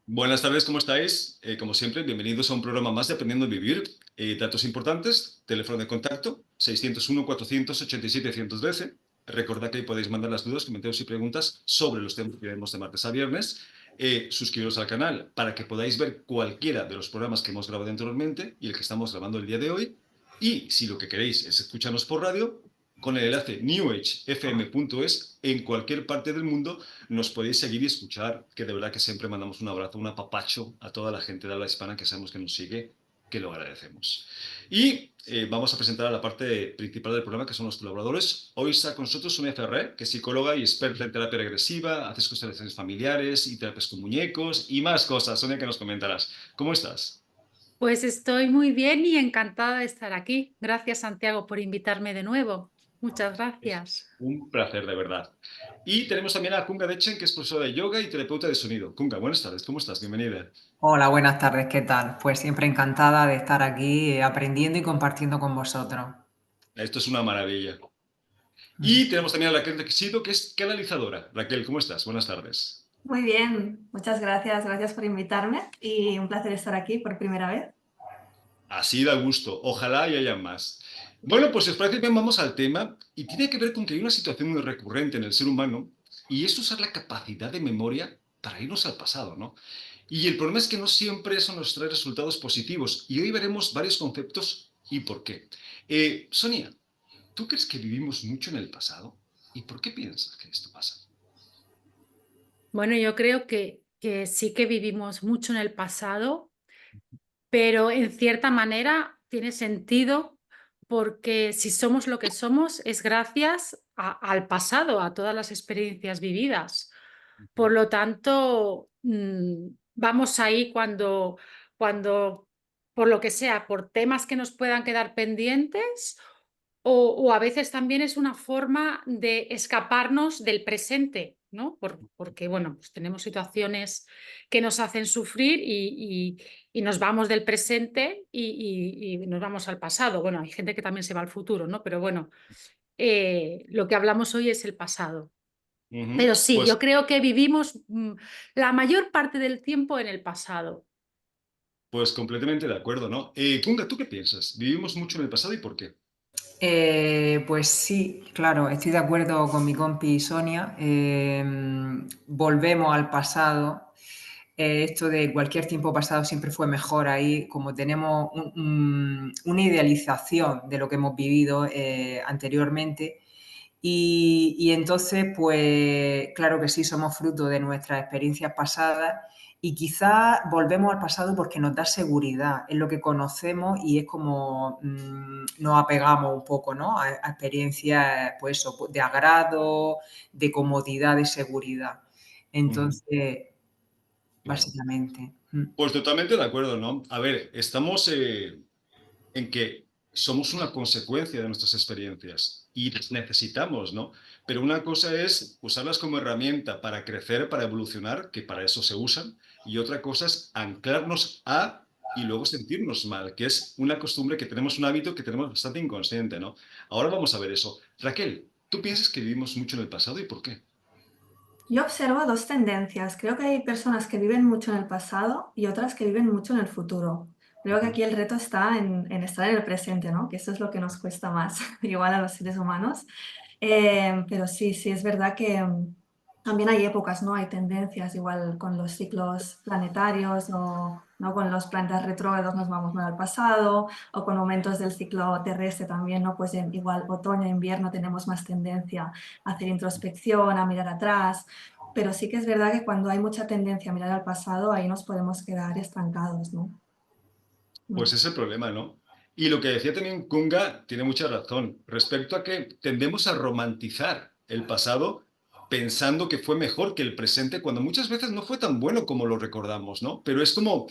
Buenas tardes, ¿cómo estáis? Como siempre, bienvenidos a un programa más de Aprendiendo a Vivir. Datos importantes, teléfono de contacto 601-487-113. Recordad que ahí podéis mandar las dudas, comentarios y preguntas sobre los temas que vemos de martes a viernes. Suscribiros al canal para que podáis ver cualquiera de los programas que hemos grabado anteriormente y el que estamos grabando el día de hoy. Y si lo que queréis es escucharnos por radio, con el enlace newagefm.es en cualquier parte del mundo nos podéis seguir y escuchar, que de verdad que siempre mandamos un abrazo, un apapacho a toda la gente de habla hispana que sabemos que nos sigue, que lo agradecemos. Y vamos a presentar a la parte principal del programa, que son los colaboradores. Hoy está con nosotros Sonia Ferrer, que es psicóloga y experta en terapia regresiva, haces constelaciones familiares y terapias con muñecos y más cosas. Sonia, que nos comentarás. ¿Cómo estás? Pues estoy muy bien y encantada de estar aquí. Gracias, Santiago, por invitarme de nuevo. Muchas Es gracias. un placer, de verdad. Y tenemos también a Kunga Dechen, que es profesora de yoga y terapeuta de sonido. Kunga, buenas tardes, ¿cómo estás? Bienvenida. Hola, buenas tardes, ¿qué tal? Pues siempre encantada de estar aquí aprendiendo y compartiendo con vosotros. Esto es una maravilla. Mm. Y tenemos también a Raquel Requisito, que es canalizadora. Raquel, ¿cómo estás? Buenas tardes. Muy bien, muchas gracias, gracias por invitarme y un placer estar aquí por primera vez. Así da gusto. Ojalá y haya más. Bueno, pues si os parece bien, vamos al tema. Y tiene que ver con que hay una situación muy recurrente en el ser humano y es usar la capacidad de memoria para irnos al pasado, ¿no? Y el problema es que no siempre eso nos trae resultados positivos. Y hoy veremos varios conceptos y por qué. Sonia, ¿tú crees que vivimos mucho en el pasado? ¿Y por qué piensas que esto pasa? Bueno, yo creo que sí que vivimos mucho en el pasado, pero en cierta manera tiene sentido porque si somos lo que somos es gracias al pasado, a todas las experiencias vividas. Por lo tanto, vamos ahí cuando, por lo que sea, por temas que nos puedan quedar pendientes o a veces también es una forma de escaparnos del presente, ¿no? Porque, bueno, pues tenemos situaciones que nos hacen sufrir y nos vamos del presente y nos vamos al pasado. Bueno, hay gente que también se va al futuro, ¿no? Pero bueno, lo que hablamos hoy es el pasado. Pero sí, yo Pues, creo que vivimos la mayor parte del tiempo en el pasado. pues completamente de acuerdo, ¿no? Kunga, ¿tú qué piensas? ¿Vivimos mucho en el pasado y por qué? Pues sí, claro, estoy de acuerdo con mi compi Sonia. Volvemos al pasado. Esto de cualquier tiempo pasado siempre fue mejor ahí, como tenemos una idealización de lo que hemos vivido anteriormente. Y entonces, pues claro que sí, somos fruto de nuestras experiencias pasadas y quizás volvemos al pasado porque nos da seguridad, es lo que conocemos y es como nos apegamos un poco, ¿no? A experiencias, pues eso, de agrado, de comodidad, de seguridad. Ujú, Entonces, claro. básicamente. Pues totalmente de acuerdo, ¿no? A ver, estamos en que somos una consecuencia de nuestras experiencias y las necesitamos, ¿no? Pero una cosa es usarlas como herramienta para crecer, para evolucionar, que para eso se usan, y otra cosa es anclarnos a y luego sentirnos mal, que es una costumbre que tenemos, un hábito que tenemos bastante inconsciente, ¿no? Ahora vamos a ver eso. Raquel, ¿tú piensas que vivimos mucho en el pasado y por qué? Yo observo dos tendencias. Creo que hay personas que viven mucho en el pasado y otras que viven mucho en el futuro. Creo que Ujú. aquí el reto está en estar en el presente, ¿no? Que eso es lo que nos cuesta más, igual a los seres humanos. Pero sí, sí, es verdad que también hay épocas, ¿no? Hay tendencias, igual con los ciclos planetarios o ¿no? Con los planetas retrógrados nos vamos más al pasado o con momentos del ciclo terrestre también, ¿no? Pues igual otoño, invierno tenemos más tendencia a hacer introspección, a mirar atrás. Pero sí que es verdad que cuando hay mucha tendencia a mirar al pasado, ahí nos podemos quedar estancados, ¿no? Pues Mm. ese es el problema, ¿no? Y lo que decía también Kunga tiene mucha razón respecto a que tendemos a romantizar el pasado pensando que fue mejor que el presente, cuando muchas veces no fue tan bueno como lo recordamos, ¿no? Pero es como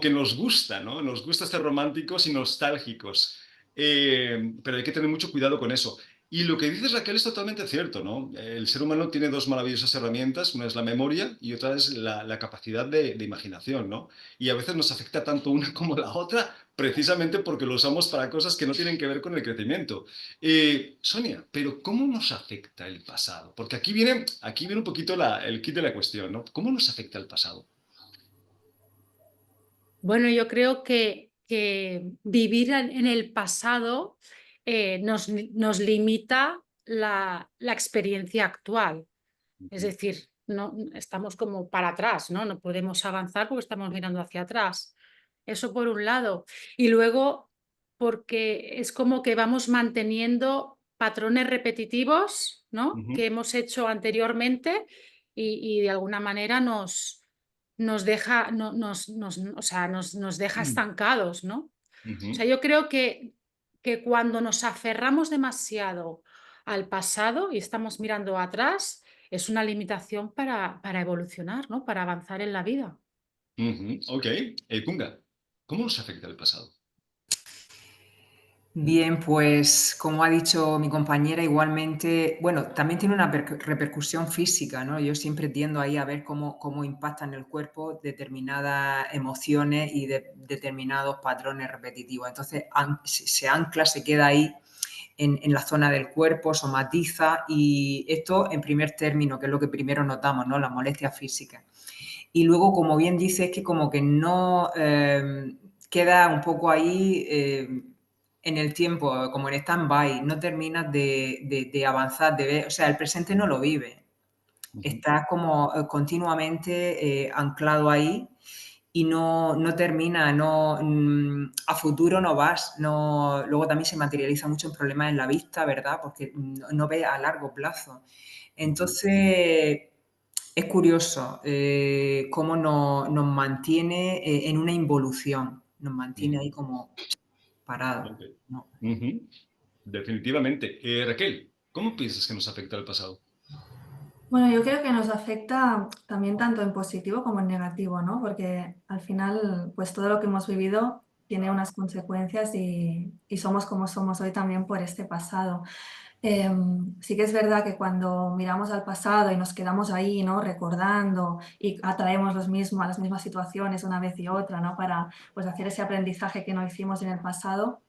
que nos gusta, ¿no? Nos gusta ser románticos y nostálgicos. Pero hay que tener mucho cuidado con eso. Y lo que dices, Raquel, es totalmente cierto, ¿no? El ser humano tiene dos maravillosas herramientas, una es la memoria y otra es la capacidad de imaginación, ¿no? Y a veces nos afecta tanto una como la otra, precisamente porque lo usamos para cosas que no tienen que ver con el crecimiento. Sonia, pero ¿cómo nos afecta el pasado? Porque aquí viene un poquito el kit de la cuestión, ¿no? ¿Cómo nos afecta el pasado? Bueno, yo creo que vivir en el pasado nos limita la experiencia actual. Es decir, no, estamos como para atrás, ¿no? No podemos avanzar porque estamos mirando hacia atrás. Eso por un lado. Y luego, porque es como que vamos manteniendo patrones repetitivos, ¿no? Ujú, Que hemos hecho anteriormente y de alguna manera nos deja, o sea, nos deja estancados, ¿no? O sea, ujú, yo creo que cuando nos aferramos demasiado al pasado y estamos mirando atrás, es una limitación para evolucionar, ¿no? Para avanzar en la vida. ujú. Ok, Kunga, ¿cómo nos afecta el pasado? Bien, pues como ha dicho mi compañera, igualmente, bueno, también tiene una repercusión física, ¿no? Yo siempre tiendo ahí a ver cómo impactan en el cuerpo determinadas emociones y determinados patrones repetitivos. Entonces, se ancla, se queda ahí en la zona del cuerpo, somatiza y esto en primer término, que es lo que primero notamos, ¿no? Las molestias físicas. Y luego, como bien dices, que como que no queda un poco ahí en el tiempo, como en stand-by, no terminas de avanzar, de ver, o sea, el presente no lo vive. Ujú, Estás como continuamente anclado ahí y no termina, a futuro no vas, no, luego también se materializa mucho en problemas en la vista, ¿verdad? Porque no ves a largo plazo. ujú, Entonces, es curioso cómo nos mantiene en una involución, nos mantiene ahí ujú. como parados, Ok. ¿no? Ujú. Definitivamente. Raquel, ¿cómo piensas que nos afecta el pasado? Bueno, yo creo que nos afecta también tanto en positivo como en negativo, ¿no? Porque al final, pues todo lo que hemos vivido tiene unas consecuencias y somos como somos hoy también por este pasado. Sí que es verdad que cuando miramos al pasado y nos quedamos ahí, ¿no? Recordando y atraemos las mismas situaciones una vez y otra, ¿no? Para pues, hacer ese aprendizaje que no hicimos en el pasado,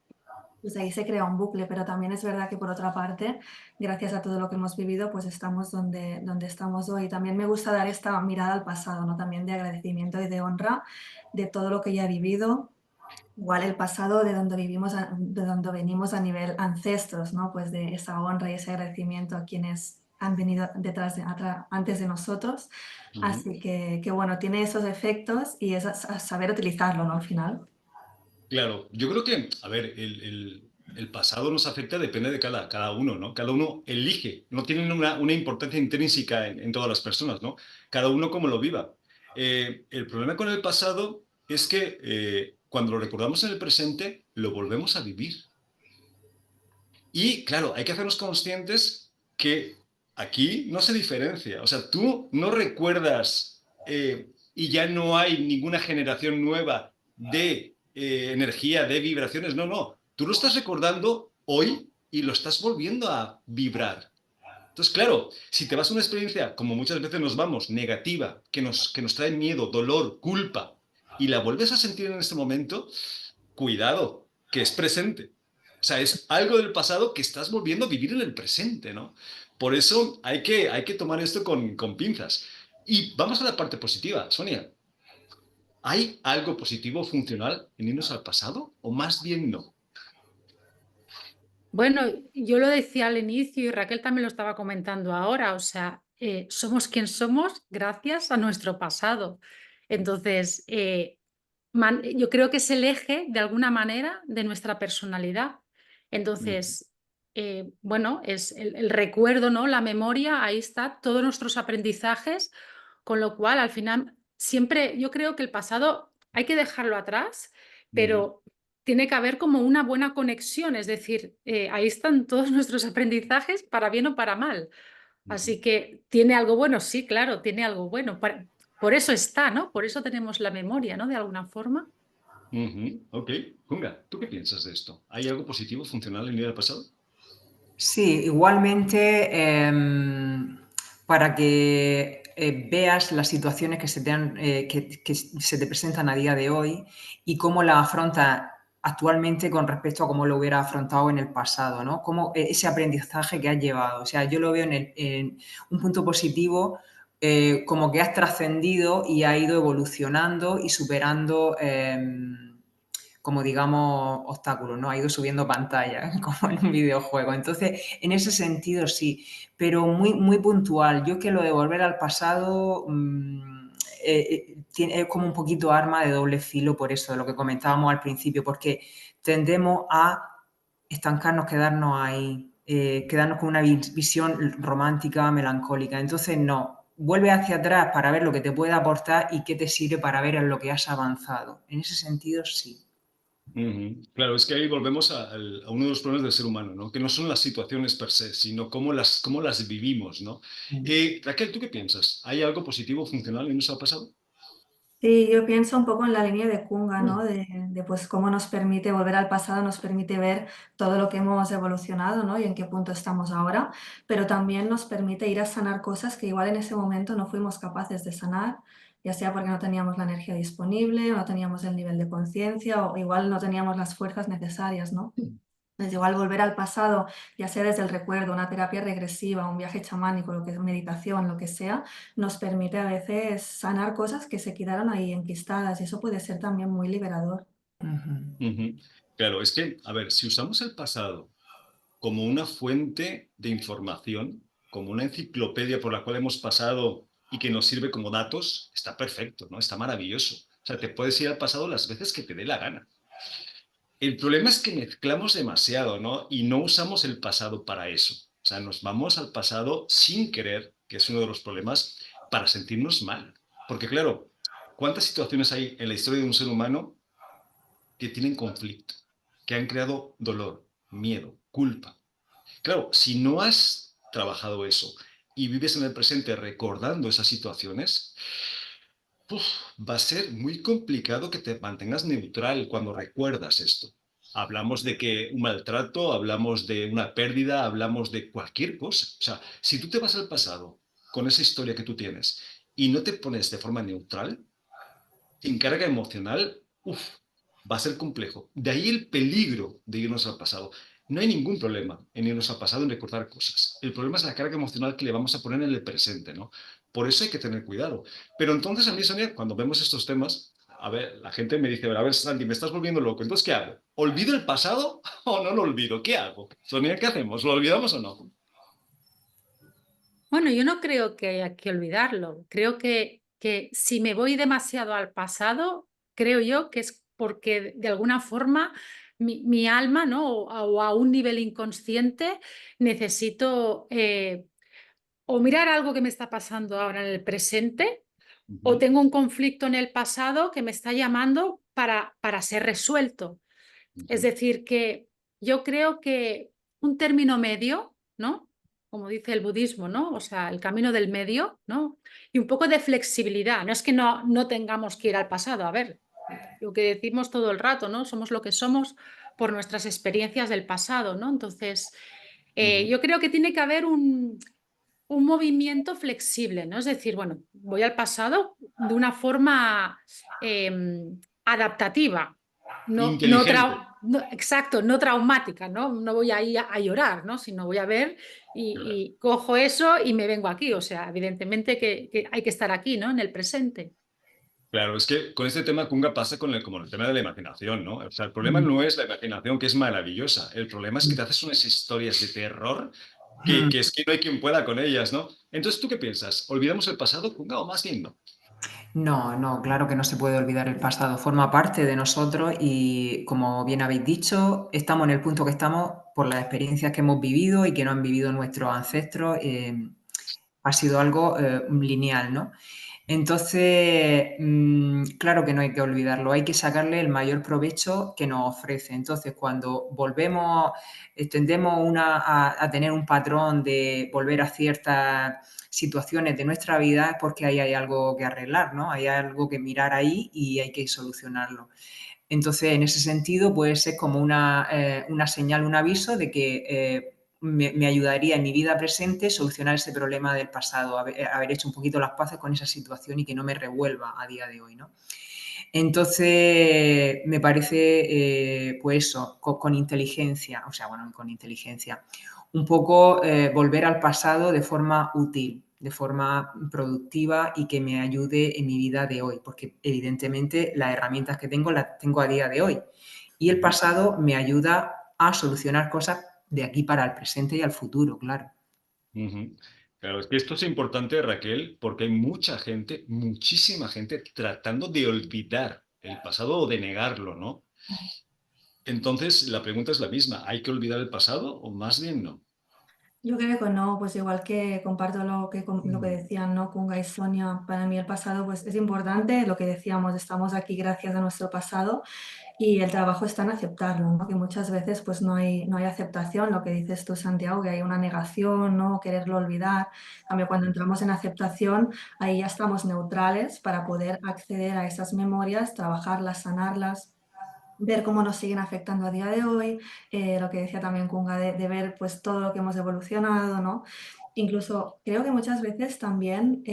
pues ahí se crea un bucle, pero también es verdad que por otra parte, gracias a todo lo que hemos vivido, pues estamos donde estamos hoy. También me gusta dar esta mirada al pasado, ¿no? También de agradecimiento y de honra de todo lo que ya he vivido. Igual el pasado de donde de donde venimos a nivel ancestros, ¿no? Pues de esa honra y ese agradecimiento a quienes han venido antes de nosotros. Ujú. Así que bueno, tiene esos efectos y es a saber utilizarlo, ¿no? Al final. Claro, yo creo que, a ver, el pasado nos afecta, depende de cada uno, ¿no? Cada uno elige, no tiene una importancia intrínseca en todas las personas, ¿no? Cada uno como lo viva. El problema con el pasado es que cuando lo recordamos en el presente, lo volvemos a vivir. Y claro, hay que hacernos conscientes que aquí no se diferencia. O sea, tú no recuerdas y ya no hay ninguna generación nueva de energía, de vibraciones. No, no. Tú lo estás recordando hoy y lo estás volviendo a vibrar. Entonces, claro, si te vas a una experiencia, como muchas veces nos vamos, negativa, que nos trae miedo, dolor, culpa, y la vuelves a sentir en este momento, cuidado, que es presente. O sea, es algo del pasado que estás volviendo a vivir en el presente, ¿no? Por eso hay que tomar esto con pinzas. Y vamos a la parte positiva, Sonia. ¿Hay algo positivo funcional en irnos al pasado o más bien no? Bueno, yo lo decía al inicio y Raquel también lo estaba comentando ahora, o sea, somos quien somos gracias a nuestro pasado. Entonces, yo creo que es el eje, de alguna manera, de nuestra personalidad. Ujú, Entonces, bueno, es el recuerdo, ¿no? La memoria, ahí está, todos nuestros aprendizajes, con lo cual, al final, siempre yo creo que el pasado hay que dejarlo atrás, ujú, pero tiene que haber como una buena conexión, es decir, ahí están todos nuestros aprendizajes, para bien o para mal. ujú, Así que, ¿tiene algo bueno? Sí, claro, tiene algo bueno. Por eso está, ¿no? Por eso tenemos la memoria, ¿no? De alguna forma. ujú. Ok, Kunga, ¿tú qué piensas de esto? ¿Hay algo positivo funcional en ir al pasado? Sí, igualmente, para que veas las situaciones que que se te presentan a día de hoy y cómo las afrontas actualmente con respecto a cómo lo hubiera afrontado en el pasado, ¿no? Cómo ese aprendizaje que has llevado. O sea, yo lo veo en un punto positivo, como que has trascendido y has ido evolucionando y superando, como digamos, obstáculos, ¿no? Ha ido subiendo pantalla, como en un videojuego. Entonces, en ese sentido sí, pero muy, muy puntual. Yo es que lo de volver al pasado es como un poquito arma de doble filo por eso, de lo que comentábamos al principio, porque tendemos a estancarnos, quedarnos ahí, quedarnos con una visión romántica, melancólica. Entonces, no, vuelve hacia atrás para ver lo que te puede aportar y qué te sirve para ver en lo que has avanzado. En ese sentido, sí. Ujú. Claro, es que ahí volvemos a uno de los problemas del ser humano, ¿no? Que no son las situaciones per se, sino cómo las vivimos, ¿no? Raquel, ¿tú qué piensas? ¿Hay algo positivo, funcional en nuestro pasado? Sí, yo pienso un poco en la línea de Kunga, ¿no? De, pues cómo nos permite volver al pasado, nos permite ver todo lo que hemos evolucionado, ¿no? Y en qué punto estamos ahora, pero también nos permite ir a sanar cosas que igual en ese momento no fuimos capaces de sanar, ya sea porque no teníamos la energía disponible, o no teníamos el nivel de conciencia, o igual no teníamos las fuerzas necesarias, ¿no? Entonces, igual volver al pasado, ya sea desde el recuerdo, una terapia regresiva, un viaje chamánico, lo que es meditación, lo que sea, nos permite a veces sanar cosas que se quedaron ahí enquistadas y eso puede ser también muy liberador. Ujú. Ujú. Claro, es que, a ver, si usamos el pasado como una fuente de información, como una enciclopedia por la cual hemos pasado y que nos sirve como datos, está perfecto, ¿no? Está maravilloso. O sea, te puedes ir al pasado las veces que te dé la gana. El problema es que mezclamos demasiado, ¿no? Y no usamos el pasado para eso. O sea, nos vamos al pasado sin querer, que es uno de los problemas, para sentirnos mal. Porque claro, ¿cuántas situaciones hay en la historia de un ser humano que tienen conflicto, que han creado dolor, miedo, culpa? Claro, si no has trabajado eso y vives en el presente recordando esas situaciones, uf, va a ser muy complicado que te mantengas neutral cuando recuerdas esto. Hablamos de que un maltrato, hablamos de una pérdida, hablamos de cualquier cosa. O sea, si tú te vas al pasado con esa historia que tú tienes y no te pones de forma neutral, sin carga emocional, uf, va a ser complejo. De ahí el peligro de irnos al pasado. No hay ningún problema en irnos al pasado y recordar cosas. El problema es la carga emocional que le vamos a poner en el presente, ¿no? Por eso hay que tener cuidado. Pero entonces a mí, Sonia, cuando vemos estos temas, a ver, la gente me dice, a ver, Santi, me estás volviendo loco. Entonces, ¿qué hago? ¿Olvido el pasado o no lo olvido? ¿Qué hago? Sonia, ¿qué hacemos? ¿Lo olvidamos o no? Bueno, yo no creo que haya que olvidarlo. Creo que si me voy demasiado al pasado, creo yo que es porque de alguna forma mi alma, ¿no? O a un nivel inconsciente necesito o mirar algo que me está pasando ahora en el presente o Ujú, tengo un conflicto en el pasado que me está llamando para ser resuelto. Es ujú, decir, que yo creo que un término medio, ¿no? Como dice el budismo, ¿no? O sea, el camino del medio, ¿no? Y un poco de flexibilidad. No es que no tengamos que ir al pasado. A ver, lo que decimos todo el rato, ¿no? Somos lo que somos por nuestras experiencias del pasado, ¿no? Entonces, ujú. yo creo que tiene que haber un movimiento flexible, ¿no? Es decir, bueno, voy al pasado de una forma adaptativa, Inteligente. exacto, no traumática, ¿no? No voy ahí a llorar, ¿no? Sino voy a ver y cojo eso y me vengo aquí. O sea, evidentemente que hay que estar aquí, ¿no? En el presente. Claro, es que con este tema Kunga pasa como el tema de la imaginación, ¿no? O sea, el problema no es la imaginación, que es maravillosa. El problema es que te haces unas historias de terror que es que no hay quien pueda con ellas, ¿no? Entonces, ¿tú qué piensas? ¿Olvidamos el pasado, Kunga, o más bien no? No, no, claro que no se puede olvidar el pasado, forma parte de nosotros y como bien habéis dicho, estamos en el punto que estamos por las experiencias que hemos vivido y que no han vivido nuestros ancestros. Ha sido algo lineal, ¿no? Entonces, claro que no hay que olvidarlo, hay que sacarle el mayor provecho que nos ofrece. Entonces, cuando volvemos, tendemos a tener un patrón de volver a ciertas situaciones de nuestra vida, es porque ahí hay algo que arreglar, ¿no? Hay algo que mirar ahí y hay que solucionarlo. Entonces, en ese sentido, puede ser como una señal, un aviso de que me ayudaría en mi vida presente solucionar ese problema del pasado, haber hecho un poquito las paces con esa situación y que no me revuelva a día de hoy, ¿no? Entonces, me parece, pues eso, con inteligencia, o sea, bueno, con inteligencia, un poco volver al pasado de forma útil, de forma productiva y que me ayude en mi vida de hoy, porque evidentemente las herramientas que tengo las tengo a día de hoy. Y el pasado me ayuda a solucionar cosas de aquí para el presente y al futuro, claro. Ujú. Claro, es que esto es importante, Raquel, porque hay mucha gente, muchísima gente tratando de olvidar el pasado o de negarlo, ¿no? Entonces, la pregunta es la misma, ¿hay que olvidar el pasado o más bien no? Yo creo que no, pues igual que comparto lo que decían, ¿no? Kunga y Sonia, para mí el pasado pues es importante, lo que decíamos, estamos aquí gracias a nuestro pasado y el trabajo está en aceptarlo, ¿no? Que muchas veces pues no hay aceptación, lo que dices tú, Santiago, que hay una negación, ¿no? Quererlo olvidar. En cambio, cuando entramos en aceptación, ahí ya estamos neutrales para poder acceder a esas memorias, trabajarlas, sanarlas, ver cómo nos siguen afectando a día de hoy, lo que decía también Kunga, de ver pues todo lo que hemos evolucionado, ¿no? Incluso creo que muchas veces también,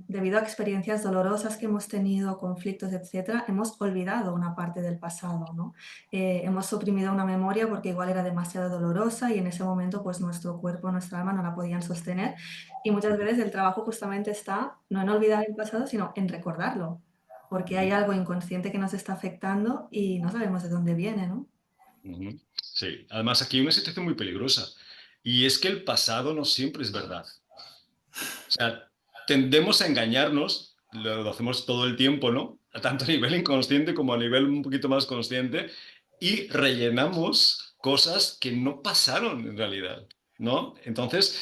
debido a experiencias dolorosas que hemos tenido, conflictos, etcétera, hemos olvidado una parte del pasado, ¿no? Hemos suprimido una memoria porque igual era demasiado dolorosa y en ese momento pues nuestro cuerpo, nuestra alma no la podían sostener. Y muchas veces el trabajo justamente está no en olvidar el pasado, sino en recordarlo, porque hay algo inconsciente que nos está afectando y no sabemos de dónde viene, ¿no? Ujú. Sí, además aquí hay una situación muy peligrosa y es que el pasado no siempre es verdad. O sea, tendemos a engañarnos, lo hacemos todo el tiempo, ¿no? Tanto a nivel inconsciente como a nivel un poquito más consciente, y rellenamos cosas que no pasaron en realidad, ¿no? Entonces,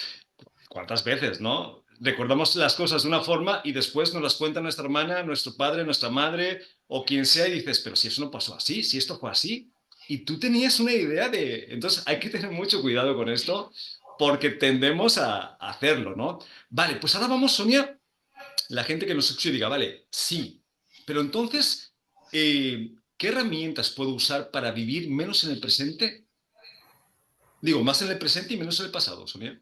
¿cuántas veces, no? Recordamos las cosas de una forma y después nos las cuenta nuestra hermana, nuestro padre, nuestra madre o quien sea y dices, pero si eso no pasó así, si esto fue así. Y tú tenías una idea de... Entonces hay que tener mucho cuidado con esto porque tendemos a hacerlo, ¿no? Vale, pues ahora vamos, Sonia, la gente que nos escuche diga, vale, sí, pero entonces, ¿qué herramientas puedo usar para vivir menos en el presente? Digo, más en el presente y menos en el pasado, Sonia.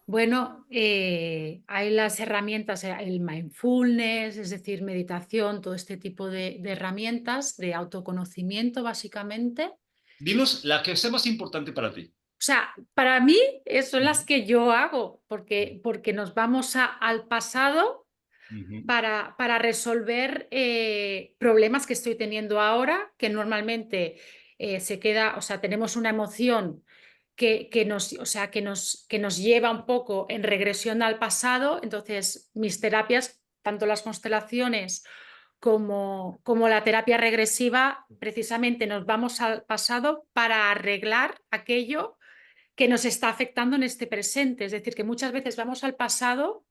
Bueno, hay las herramientas, el mindfulness, es decir, meditación, todo este tipo de herramientas de autoconocimiento, básicamente. Dinos la que sea más importante para ti. O sea, para mí son las que yo hago, porque nos vamos al pasado Ujú. para resolver problemas que estoy teniendo ahora, que normalmente se queda, o sea, tenemos una emoción que nos, o sea, que nos lleva un poco en regresión al pasado. Entonces, mis terapias, tanto las constelaciones como la terapia regresiva, precisamente nos vamos al pasado para arreglar aquello que nos está afectando en este presente. Es decir, que muchas veces vamos al pasado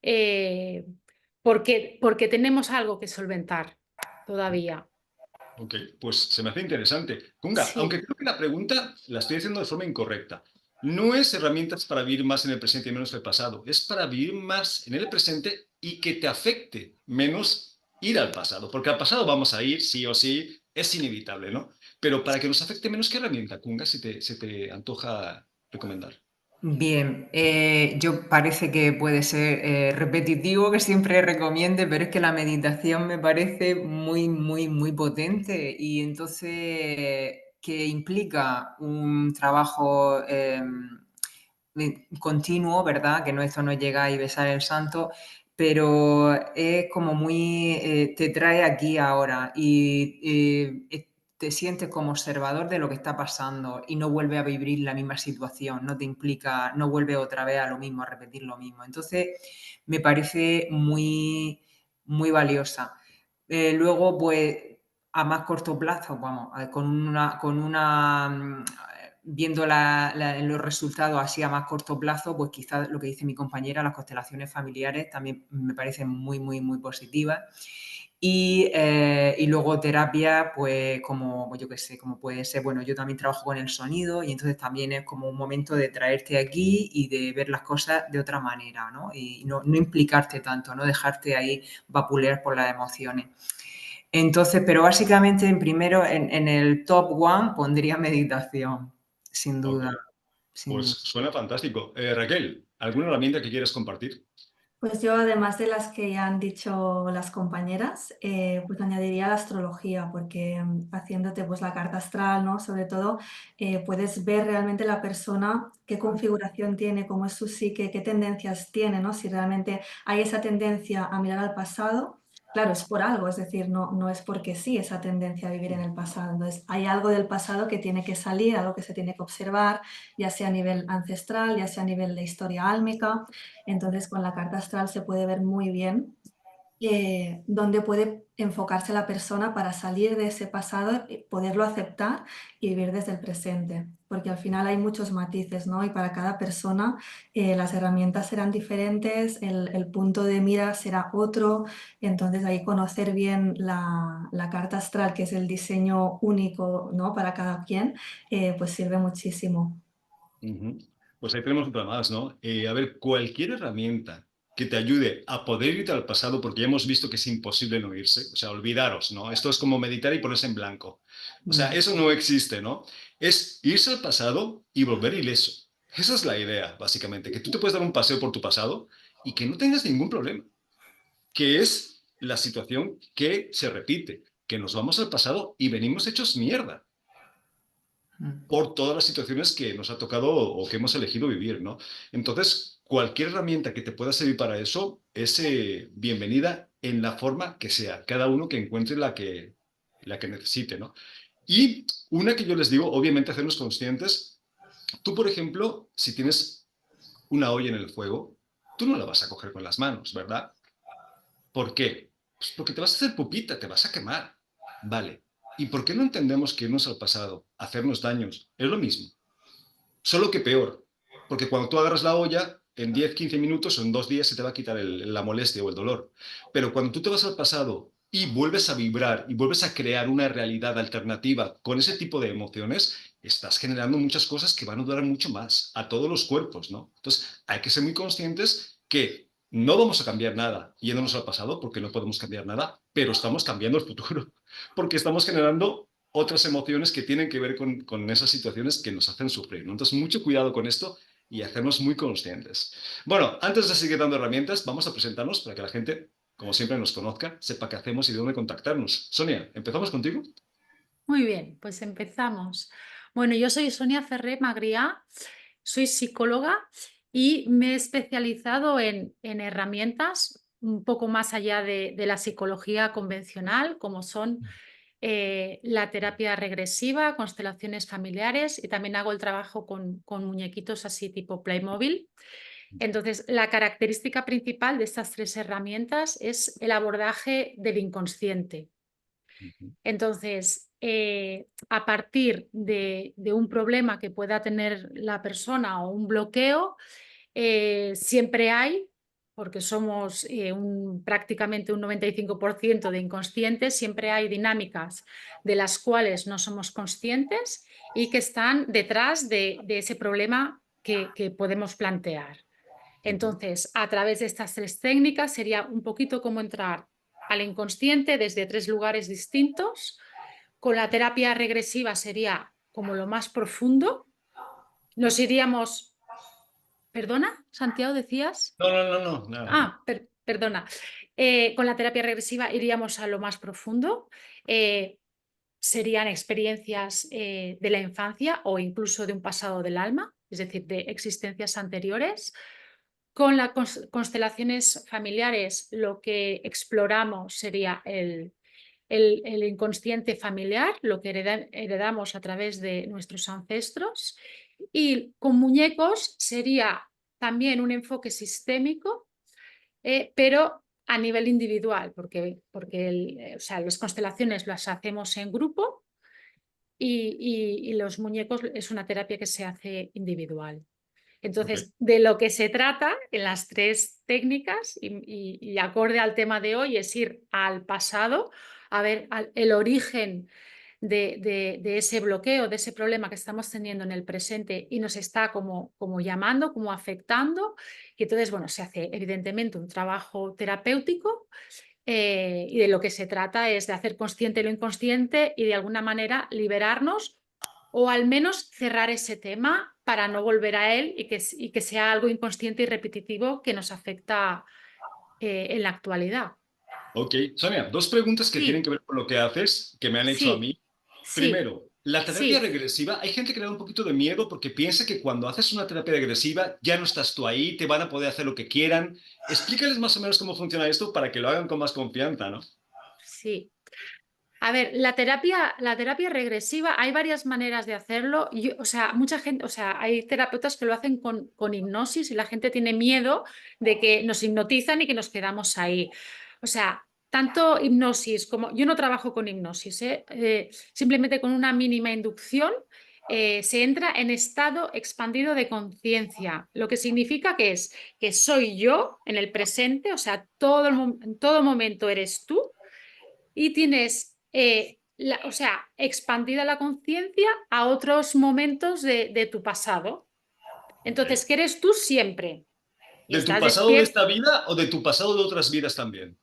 eh, porque tenemos algo que solventar todavía. Ok, pues se me hace interesante. Kunga, aunque Sí. creo que la pregunta la estoy haciendo de forma incorrecta. No es herramientas para vivir más en el presente y menos en el pasado. Es para vivir más en el presente y que te afecte menos ir al pasado. Porque al pasado vamos a ir, sí o sí, es inevitable, ¿no? Pero para que nos afecte menos, ¿qué herramienta, Kunga, se te antoja recomendar? Bien, yo parece que puede ser repetitivo, que siempre recomiende, pero es que la meditación me parece muy, muy, muy potente y entonces que implica un trabajo continuo, ¿verdad? Que no, esto no llega y besar el santo, pero es como muy, te trae aquí ahora y te sientes como observador de lo que está pasando y no vuelve a vivir la misma situación, no te implica, no vuelve otra vez a lo mismo, a repetir lo mismo. Entonces, me parece muy, muy valiosa. Luego, pues, a más corto plazo, vamos, viendo los resultados así a más corto plazo, pues quizás lo que dice mi compañera, las constelaciones familiares también me parecen muy, muy, muy positivas. Y luego terapia, pues como yo qué sé, como puede ser, bueno, yo también trabajo con el sonido y entonces también es como un momento de traerte aquí y de ver las cosas de otra manera, ¿no? Y no implicarte tanto, no dejarte ahí vapulear por las emociones. Entonces, pero básicamente en primero, en el top one pondría meditación. sin Ok, duda. pues Sin... suena fantástico. Raquel, ¿alguna herramienta que quieras compartir? Pues yo, además de las que ya han dicho las compañeras, pues añadiría la astrología, porque haciéndote pues la carta astral, ¿no? Sobre todo, puedes ver realmente la persona, qué configuración tiene, cómo es su psique, qué tendencias tiene, ¿no? Si realmente hay esa tendencia a mirar al pasado, claro, es por algo, es decir, no es porque sí esa tendencia a vivir en el pasado. Entonces, hay algo del pasado que tiene que salir, algo que se tiene que observar, ya sea a nivel ancestral, ya sea a nivel de historia álmica. Entonces, con la carta astral se puede ver muy bien dónde puede enfocarse la persona para salir de ese pasado, poderlo aceptar y vivir desde el presente. Porque al final hay muchos matices, ¿no? Y para cada persona las herramientas serán diferentes, el punto de mira será otro. Entonces, ahí conocer bien la carta astral, que es el diseño único, ¿no? Para cada quien, pues sirve muchísimo. Ujú. Pues ahí tenemos otra más, ¿no? A ver, cualquier herramienta que te ayude a poder irte al pasado, porque ya hemos visto que es imposible no irse, o sea, olvidaros, ¿no? Esto es como meditar y ponerse en blanco. O sea, Mm. eso no existe, ¿no? Es irse al pasado y volver ileso. Esa es la idea, básicamente, que tú te puedes dar un paseo por tu pasado y que no tengas ningún problema, que es la situación que se repite, que nos vamos al pasado y venimos hechos mierda Mm. por todas las situaciones que nos ha tocado o que hemos elegido vivir, ¿no? Entonces, cualquier herramienta que te pueda servir para eso es bienvenida en la forma que sea, cada uno que encuentre la que necesite, ¿no? Y una que yo les digo, obviamente hacernos conscientes, tú, por ejemplo, si tienes una olla en el fuego, tú no la vas a coger con las manos, ¿verdad? ¿Por qué? Pues porque te vas a hacer pupita, te vas a quemar. Vale. ¿Y por qué no entendemos que irnos al pasado, hacernos daños, es lo mismo? Solo que peor, porque cuando tú agarras la olla, en 10, 15 minutos o en 2 días se te va a quitar la molestia o el dolor. Pero cuando tú te vas al pasado y vuelves a vibrar y vuelves a crear una realidad alternativa con ese tipo de emociones, estás generando muchas cosas que van a durar mucho más a todos los cuerpos, ¿no? Entonces, hay que ser muy conscientes que no vamos a cambiar nada yéndonos al pasado porque no podemos cambiar nada, pero estamos cambiando el futuro porque estamos generando otras emociones que tienen que ver con esas situaciones que nos hacen sufrir, ¿no? Entonces, mucho cuidado con esto y hacernos muy conscientes. Bueno, antes de seguir dando herramientas, vamos a presentarnos para que la gente, como siempre, nos conozca, sepa qué hacemos y de dónde contactarnos. Sonia, ¿empezamos contigo? Muy bien, pues empezamos. Bueno, yo soy Sonia Ferrer Magrià, soy psicóloga y me he especializado en herramientas un poco más allá de la psicología convencional, como son la terapia regresiva, constelaciones familiares, y también hago el trabajo con muñequitos así tipo Playmobil. Entonces, la característica principal de estas tres herramientas es el abordaje del inconsciente. Entonces, a partir de un problema que pueda tener la persona o un bloqueo, siempre hay, porque somos prácticamente un 95% de inconscientes, siempre hay dinámicas de las cuales no somos conscientes y que están detrás de ese problema que podemos plantear. Entonces, a través de estas tres técnicas sería un poquito como entrar al inconsciente desde tres lugares distintos. Con la terapia regresiva sería como lo más profundo. Nos iríamos... ¿Perdona, Santiago, decías? No, no, no, no, nada. Perdona. Con la terapia regresiva iríamos a lo más profundo. Serían experiencias de la infancia o incluso de un pasado del alma, es decir, de existencias anteriores. Con las constelaciones familiares lo que exploramos sería el inconsciente familiar, lo que heredamos a través de nuestros ancestros. Y con muñecos sería también un enfoque sistémico, pero a nivel individual, porque o sea, las constelaciones las hacemos en grupo y los muñecos es una terapia que se hace individual. Ok. Entonces, de lo que se trata en las tres técnicas y acorde al tema de hoy es ir al pasado, a ver el origen de ese bloqueo, de ese problema que estamos teniendo en el presente y nos está como llamando, como afectando. Y entonces, bueno, se hace evidentemente un trabajo terapéutico y de lo que se trata es de hacer consciente lo inconsciente y de alguna manera liberarnos o al menos cerrar ese tema para no volver a él y que sea algo inconsciente y repetitivo que nos afecta en la actualidad. Ok, Sonia, dos preguntas que tienen Sí, que ver con lo que haces, que me han hecho a sí, mí. sí, Primero, la terapia sí. regresiva, hay gente que le da un poquito de miedo porque piensa que cuando haces una terapia regresiva ya no estás tú ahí, te van a poder hacer lo que quieran. Explícales más o menos cómo funciona esto para que lo hagan con más confianza, ¿no? Sí. A ver, la terapia regresiva, hay varias maneras de hacerlo. O sea, mucha gente, o sea, hay terapeutas que lo hacen con hipnosis y la gente tiene miedo de que nos hipnotizan y que nos quedamos ahí. O sea, tanto hipnosis como yo no trabajo con hipnosis, simplemente con una mínima inducción se entra en estado expandido de conciencia, lo que significa que soy yo en el presente, o sea, en todo momento eres tú y tienes, o sea, expandida la conciencia a otros momentos de tu pasado. Entonces, Ok. que eres tú siempre y ¿De tu estás pasado de despierto esta vida o de tu pasado de otras vidas también?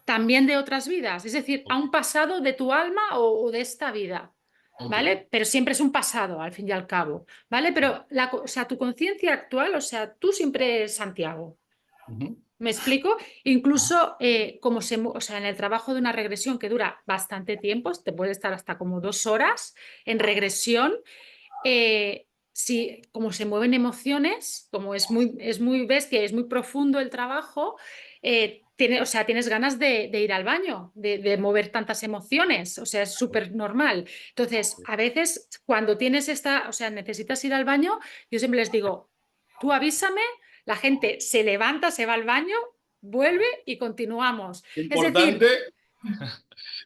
también de otras vidas, es decir, a Ok. un pasado de tu alma o de esta vida. Ok. ¿Vale? Pero siempre es un pasado, al fin y al cabo, ¿vale? Pero o sea, tu conciencia actual, o sea, tú siempre eres Santiago. Ujú. ¿Me explico? Incluso o sea, en el trabajo de una regresión que dura bastante tiempo, te puede estar hasta como 2 horas en regresión, como se mueven emociones, como es muy bestia y es muy profundo el trabajo, o sea, tienes ganas de ir al baño, de mover tantas emociones, o sea, es súper normal. Entonces, a veces cuando tienes o sea, necesitas ir al baño, yo siempre les digo, tú avísame, la gente se levanta, se va al baño, vuelve y continuamos. Es Importante, decir,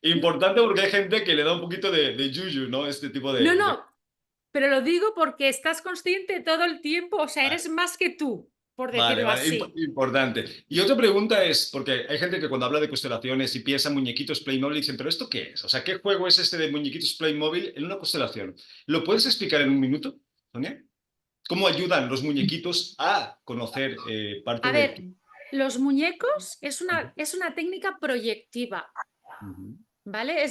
importante porque hay gente que le da un poquito de yuyu, ¿no? Este tipo no, de... no, pero lo digo porque estás consciente todo el tiempo, o sea, eres Vale, más que tú, por vale, decirlo vale, así. importante. Y otra pregunta es, porque hay gente que cuando habla de constelaciones y piensa en muñequitos Playmobil dicen, ¿pero esto qué es? O sea, ¿qué juego es este de muñequitos Playmobil en una constelación? ¿Lo puedes explicar en un minuto, Sonia? ¿Cómo ayudan los muñequitos a conocer parte A de ver, tu... los muñecos es una técnica proyectiva, Ujú. ¿vale?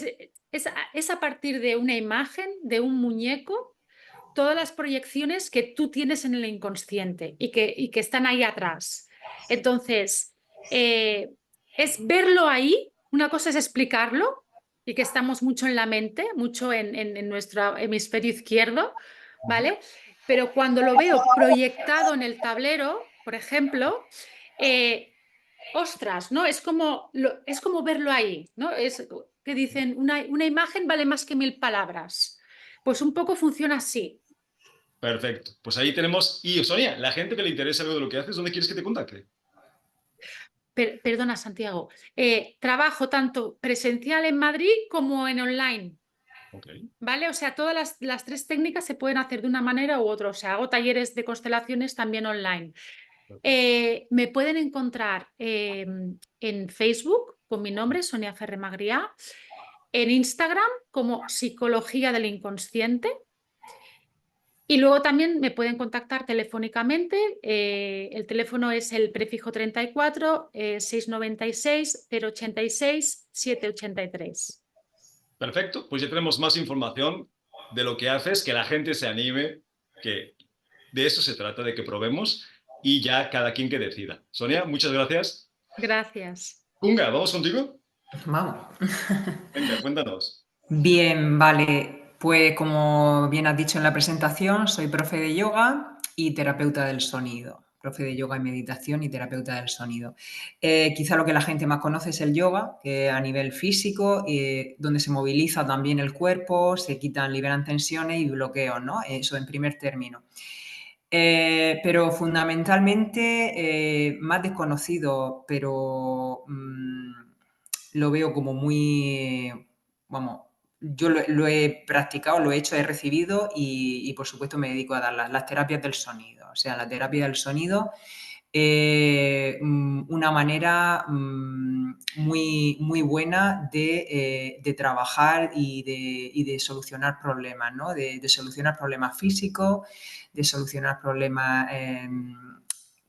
Es a partir de una imagen, de un muñeco, todas las proyecciones que tú tienes en el inconsciente y que están ahí atrás. Entonces, es verlo ahí, una cosa es explicarlo y que estamos mucho en la mente, mucho en nuestro hemisferio izquierdo, ¿vale? Pero cuando lo veo proyectado en el tablero, por ejemplo, eh, ostras, ¿no? Es como verlo ahí, ¿no? Es que dicen, una imagen vale más que 1000 palabras. Pues un poco funciona así. Perfecto. Pues ahí tenemos... Y Sonia, la gente que le interesa algo de lo que haces, ¿dónde quieres que te contacte? Perdona, Santiago. Trabajo tanto presencial en Madrid como en online, Ok. ¿vale? O sea, todas las 3 técnicas se pueden hacer de una manera u otra. O sea, hago talleres de constelaciones también online. Me pueden encontrar en Facebook con mi nombre, Sonia Ferrer Magrià, en Instagram como Psicología del Inconsciente. Y luego también me pueden contactar telefónicamente. El teléfono es el prefijo 34 696 086 783. Perfecto. Pues ya tenemos más información de lo que haces, que la gente se anime, que de eso se trata, de que probemos y ya cada quien que decida. Sonia, muchas gracias. Gracias. Kunga, ¿vamos contigo? Vamos. Venga, cuéntanos. Bien, vale. Pues como bien has dicho en la presentación, soy profe de yoga y terapeuta del sonido. Profe de yoga y meditación y terapeuta del sonido. Quizá lo que la gente más conoce es el yoga, que a nivel físico, donde se moviliza también el cuerpo, se quitan, liberan tensiones y bloqueos, ¿no? Eso en primer término. Pero fundamentalmente, más desconocido, pero lo veo como muy, vamos, yo lo he practicado, lo he hecho, he recibido y por supuesto me dedico a dar las terapias del sonido. O sea, la terapia del sonido, una manera muy, muy buena de trabajar y de solucionar problemas, ¿no? De solucionar problemas físicos, de solucionar problemas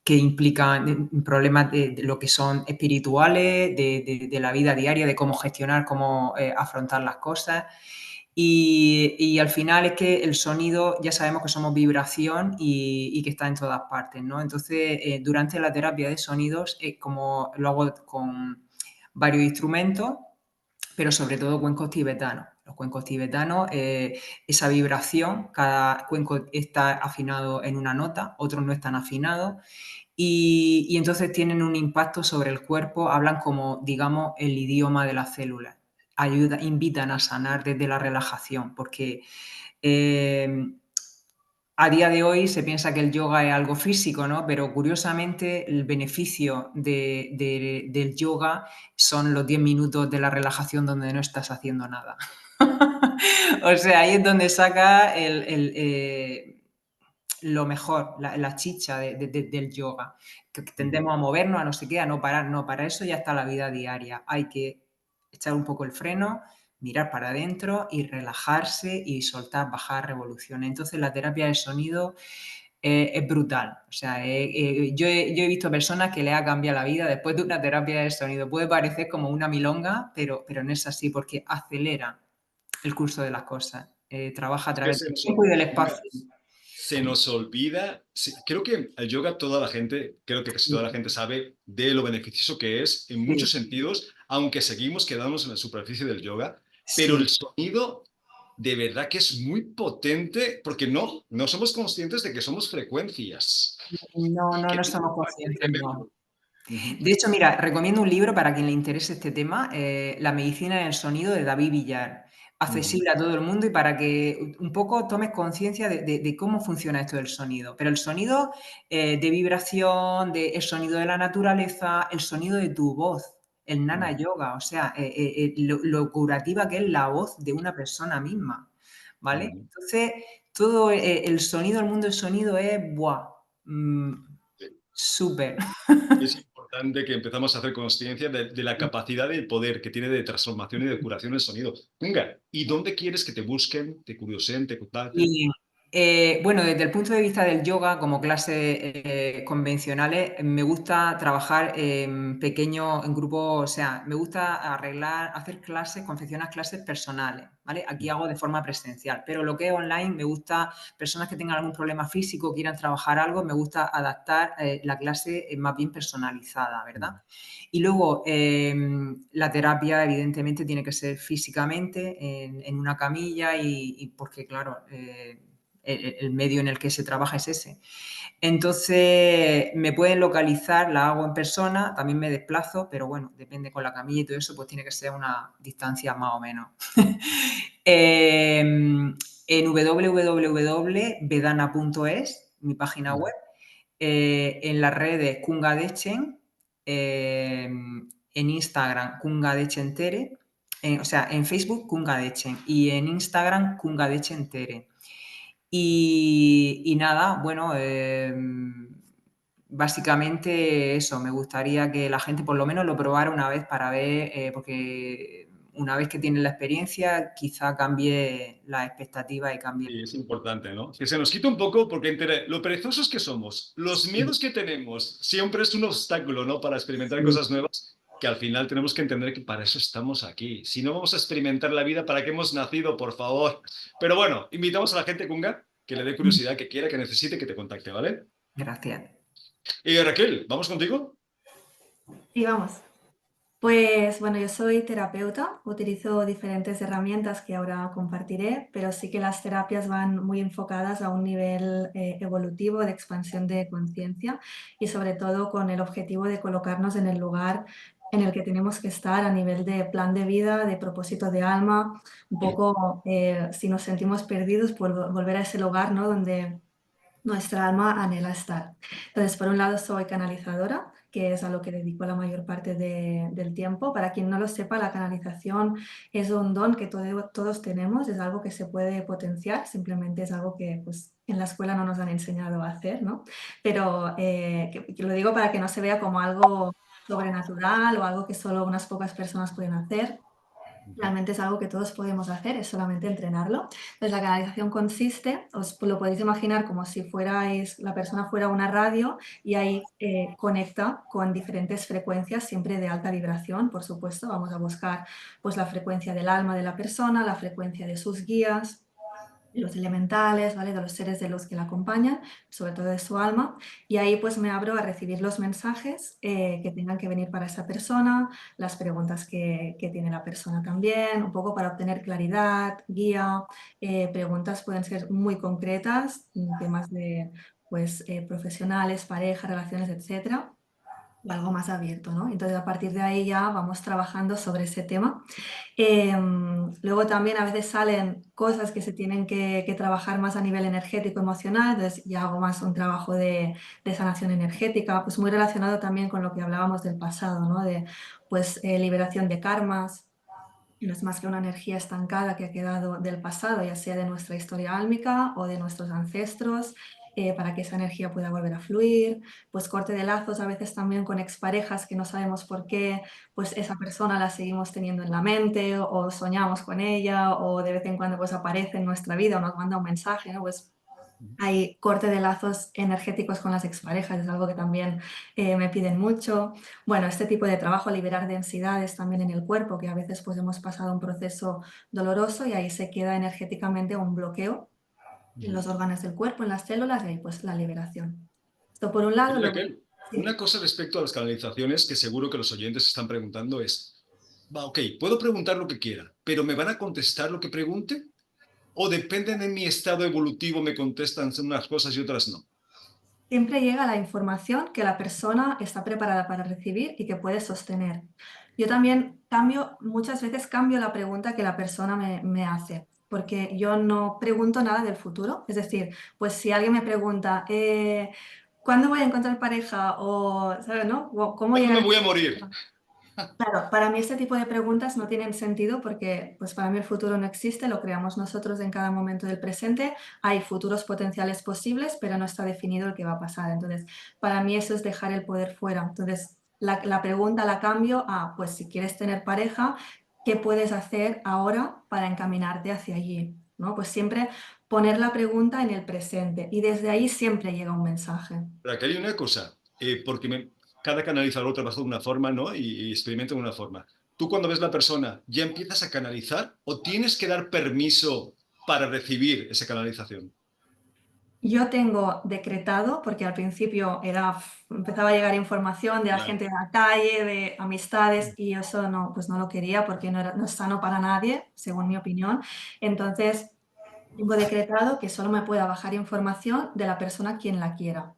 que implican problemas de lo que son espirituales, de la vida diaria, de cómo gestionar, cómo afrontar las cosas. Y al final es que el sonido, ya sabemos que somos vibración y que está en todas partes, ¿no? Entonces, durante la terapia de sonidos, como lo hago con varios instrumentos, pero sobre todo cuencos tibetanos. Los cuencos tibetanos, esa vibración, cada cuenco está afinado en una nota, otros no están afinados, y entonces tienen un impacto sobre el cuerpo, hablan como, digamos, el idioma de las células. Invitan a sanar desde la relajación, porque a día de hoy se piensa que el yoga es algo físico, ¿no? Pero curiosamente el beneficio del yoga son los 10 minutos de la relajación donde no estás haciendo nada. O sea, ahí es donde saca lo mejor, la chicha del yoga. Que tendemos a movernos, a no sé qué, a no parar. No, para eso ya está la vida diaria. Hay que echar un poco el freno, mirar para adentro y relajarse y soltar, bajar revoluciones. Entonces la terapia del sonido es brutal. O sea, yo he visto personas que le ha cambiado la vida después de una terapia del sonido. Puede parecer como una milonga, pero no es así porque acelera el curso de las cosas. Trabaja a Que través se del nos tiempo y del olvida, espacio. se nos olvida, creo que el yoga toda la gente, creo que casi Sí, toda la gente sabe de lo beneficioso que es en sí, muchos sentidos, aunque seguimos quedándonos en la superficie del yoga, pero sí. el sonido de verdad que es muy potente porque no somos conscientes de que somos frecuencias No, y no, que no tiene un somos impacto conscientes, no. tremendo. Ujú. De hecho, mira, recomiendo un libro para quien le interese este tema, La medicina en el sonido de David Villar, Ujú. accesible a todo el mundo y para que un poco tomes conciencia de cómo funciona esto del sonido. Pero el sonido de vibración, el sonido de la naturaleza, el sonido de tu voz, el nana Ujú. yoga, o sea, lo curativa que es la voz de una persona misma, ¿vale? Ujú. Entonces, todo el sonido, el mundo del sonido es, ¡buah! Sí. Súper. Es importante que empezamos a hacer consciencia de la capacidad y el poder que tiene de transformación y de curación el sonido. Venga, ¿y dónde quieres que te busquen, te curiosen, te contacten? Y, bueno, desde el punto de vista del yoga, como clases convencionales, me gusta trabajar en pequeños, en grupos, o sea, me gusta hacer clases, confeccionar clases personales, ¿vale? Aquí hago de forma presencial, pero lo que es online, me gusta, personas que tengan algún problema físico, quieran trabajar algo, me gusta adaptar la clase más bien personalizada, ¿verdad? Y luego, la terapia, evidentemente, tiene que ser físicamente, en una camilla y porque, claro, el medio en el que se trabaja es ese. Entonces, me pueden localizar, la hago en persona, también me desplazo, pero bueno, depende con la camilla y todo eso, pues tiene que ser una distancia más o menos. En www.vedana.es, mi página web, en las redes Kunga Dechen, en Instagram Kunga Dechen Tere, o sea, en Facebook Kunga Dechen y en Instagram Kunga Dechen Tere. Y nada, bueno, básicamente eso, me gustaría que la gente por lo menos lo probara una vez para ver, porque una vez que tienen la experiencia, quizá cambie las expectativas y cambie. Sí, es importante, ¿no? Que se nos quita un poco porque lo perezosos que somos, los Sí, miedos que tenemos, siempre es un obstáculo, ¿no? Para experimentar sí. cosas nuevas, que al final tenemos que entender que para eso estamos aquí. Si no vamos a experimentar la vida, ¿para qué hemos nacido, por favor? Pero bueno, invitamos a la gente, Kunga, que le dé curiosidad, que quiera, que necesite, que te contacte, ¿vale? Gracias. Y Raquel, ¿vamos contigo? Y vamos. Pues bueno, yo soy terapeuta, utilizo diferentes herramientas que ahora compartiré, pero sí que las terapias van muy enfocadas a un nivel evolutivo de expansión de conciencia y sobre todo con el objetivo de colocarnos en el lugar en el que tenemos que estar a nivel de plan de vida, de propósito de alma, un poco si nos sentimos perdidos, pues volver a ese lugar, ¿no? Donde nuestra alma anhela estar. Entonces, por un lado, soy canalizadora, que es a lo que dedico la mayor parte del tiempo. Para quien no lo sepa, la canalización es un don que todos tenemos, es algo que se puede potenciar, simplemente es algo que pues, en la escuela no nos han enseñado a hacer, ¿no? Pero que lo digo para que no se vea como algo sobrenatural o algo que solo unas pocas personas pueden hacer. Realmente es algo que todos podemos hacer, es solamente entrenarlo. Entonces, la canalización consiste, os lo podéis imaginar como si la persona fuera una radio y ahí conecta con diferentes frecuencias, siempre de alta vibración, por supuesto. Vamos a buscar pues, la frecuencia del alma de la persona, la frecuencia de sus guías, de los elementales, ¿vale? De los seres de luz que la acompañan, sobre todo de su alma, y ahí pues me abro a recibir los mensajes que tengan que venir para esa persona, las preguntas que tiene la persona también, un poco para obtener claridad, guía, preguntas pueden ser muy concretas, temas de pues profesionales, pareja, relaciones, etcétera, o algo más abierto, ¿no? Entonces a partir de ahí ya vamos trabajando sobre ese tema. Luego también a veces salen cosas que se tienen que trabajar más a nivel energético, emocional, entonces ya hago más un trabajo de sanación energética, pues muy relacionado también con lo que hablábamos del pasado, ¿no? De pues liberación de karmas. No es más que una energía estancada que ha quedado del pasado, ya sea de nuestra historia álmica o de nuestros ancestros, para que esa energía pueda volver a fluir. Pues corte de lazos a veces también con exparejas que no sabemos por qué, pues esa persona la seguimos teniendo en la mente o soñamos con ella o de vez en cuando pues aparece en nuestra vida o nos manda un mensaje, ¿no? Pues hay corte de lazos energéticos con las exparejas, es algo que también me piden mucho. Bueno, este tipo de trabajo, liberar densidades también en el cuerpo, que a veces pues hemos pasado un proceso doloroso y ahí se queda energéticamente un bloqueo en los órganos del cuerpo, en las células, y ahí pues la liberación. Esto por un lado, Oye, luego... Raquel, Sí. una cosa respecto a las canalizaciones que seguro que los oyentes están preguntando es, va, ok, puedo preguntar lo que quiera, pero ¿me van a contestar lo que pregunte? ¿O depende de mi estado evolutivo, me contestan unas cosas y otras no? Siempre llega la información que la persona está preparada para recibir y que puede sostener. Yo también muchas veces cambio la pregunta que la persona me hace, porque yo no pregunto nada del futuro. Es decir, pues si alguien me pregunta, ¿cuándo voy a encontrar pareja? O, ¿sabes, no? O, ¿cómo ¿Cuándo me llegar voy a morir? a... Claro, para mí este tipo de preguntas no tienen sentido porque pues para mí el futuro no existe, lo creamos nosotros en cada momento del presente. Hay futuros potenciales posibles, pero no está definido el que va a pasar. Entonces, para mí eso es dejar el poder fuera. Entonces, la pregunta la cambio a, pues si quieres tener pareja, ¿qué puedes hacer ahora para encaminarte hacia allí? ¿No? Pues siempre poner la pregunta en el presente y desde ahí siempre llega un mensaje. Raquel, hay una cosa, porque cada canalizador trabaja de una forma, ¿no? Y experimenta de una forma. Tú cuando ves la persona, ¿ya empiezas a canalizar o tienes que dar permiso para recibir esa canalización? Yo tengo decretado, porque al principio empezaba a llegar información de la Ya. gente de la calle, de amistades, y yo eso no, pues no lo quería porque no es sano para nadie, según mi opinión. Entonces, tengo decretado que solo me pueda bajar información de la persona quien la quiera.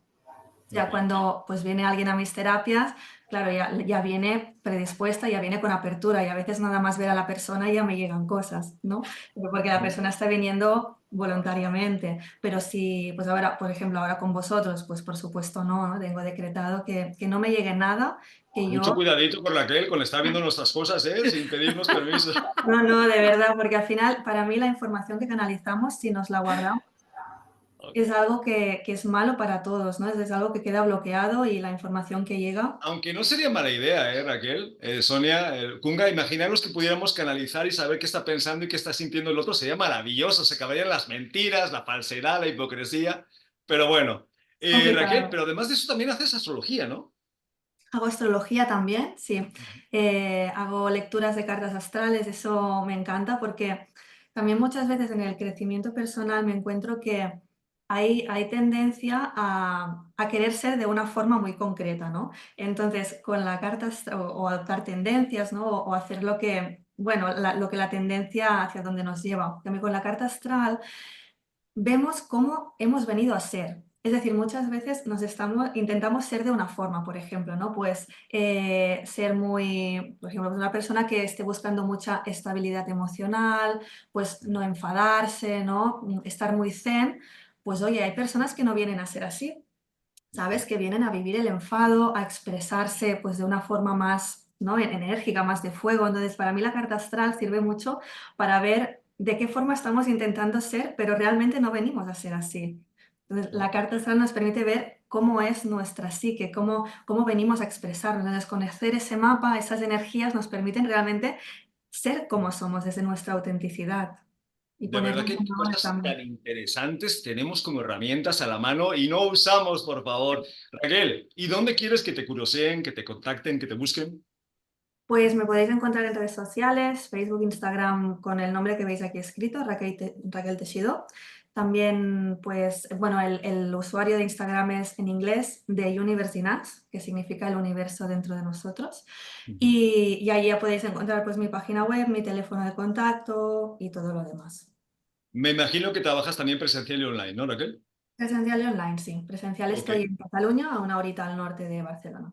O sea, cuando pues viene alguien a mis terapias, claro, ya viene predispuesta, ya viene con apertura y a veces nada más ver a la persona ya me llegan cosas, ¿no? Pero porque la persona está viniendo voluntariamente. Pero si, pues ahora, por ejemplo, ahora con vosotros, pues por supuesto no, ¿no? Tengo decretado que no me llegue nada, que Mucho yo... cuidadito con Raquel, con estar viendo nuestras cosas, ¿eh? Sin pedirnos permiso. No, no, de verdad, porque al final, para mí la información que canalizamos, si nos la guardamos, es algo que es malo para todos, ¿no? Es algo que queda bloqueado y la información que llega... Aunque no sería mala idea, Raquel, Sonia, Kunga, imaginaros que pudiéramos canalizar y saber qué está pensando y qué está sintiendo el otro. Sería maravilloso, se acabarían las mentiras, la falsedad, la hipocresía. Pero bueno, Raquel, Complicado. pero además de eso también haces astrología, ¿no? Hago astrología también, sí. Hago lecturas de cartas astrales, eso me encanta porque también muchas veces en el crecimiento personal me encuentro que hay tendencia a querer ser de una forma muy concreta, ¿no? Entonces, con la carta o adoptar tendencias, ¿no? O hacer lo que, bueno, lo que la tendencia hacia donde nos lleva. También con la carta astral vemos cómo hemos venido a ser. Es decir, muchas veces intentamos ser de una forma, por ejemplo, ¿no? Pues ser muy, por ejemplo, una persona que esté buscando mucha estabilidad emocional, pues no enfadarse, ¿no? Estar muy zen. Pues oye, hay personas que no vienen a ser así, ¿sabes? Que vienen a vivir el enfado, a expresarse pues de una forma más, ¿no? Enérgica, más de fuego. Entonces, para mí la carta astral sirve mucho para ver de qué forma estamos intentando ser, pero realmente no venimos a ser así. Entonces, la carta astral nos permite ver cómo es nuestra psique, cómo venimos a expresarnos. Entonces, conocer ese mapa, esas energías nos permiten realmente ser como somos desde nuestra autenticidad y De verdad ponernos que en valor cosas también. tan interesantes tenemos como herramientas a la mano y no usamos, por favor. Raquel, ¿y dónde quieres que te curoseen, que te contacten, que te busquen? Pues me podéis encontrar en redes sociales, Facebook, Instagram, con el nombre que veis aquí escrito, Raquel Teixidó. También, pues, bueno, el usuario de Instagram es en inglés The Universe in Us, que significa el universo dentro de nosotros. Y allí ya podéis encontrar pues mi página web, mi teléfono de contacto y todo lo demás. Me imagino que trabajas también presencial y online, ¿no, Raquel? Presencial y online, sí. Presencial Ok. estoy en Cataluña, a una horita al norte de Barcelona.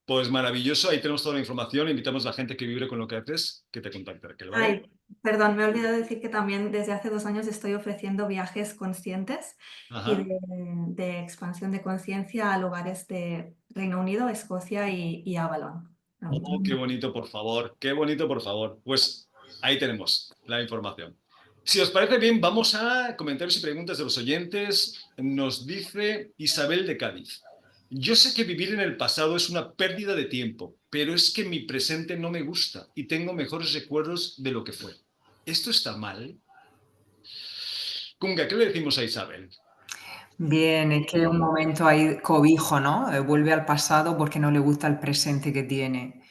Pues maravilloso, ahí tenemos toda la información. Invitamos a la gente que vibre con lo que haces, que te contacte, Raquel, ¿vale? Ay, perdón, me he olvidado decir que también desde hace 2 años estoy ofreciendo viajes conscientes y Ajá. de expansión de conciencia a lugares de Reino Unido, Escocia y Avalon. Oh, qué bonito, por favor. Qué bonito, por favor. Pues ahí tenemos la información. Si os parece bien, vamos a comentarios y preguntas de los oyentes. Nos dice Isabel de Cádiz. Yo sé que vivir en el pasado es una pérdida de tiempo, pero es que mi presente no me gusta y tengo mejores recuerdos de lo que fue. ¿Esto está mal? Kunga, ¿qué le decimos a Isabel? Bien, es que un momento ahí cobijo, ¿no? Vuelve al pasado porque no le gusta el presente que tiene.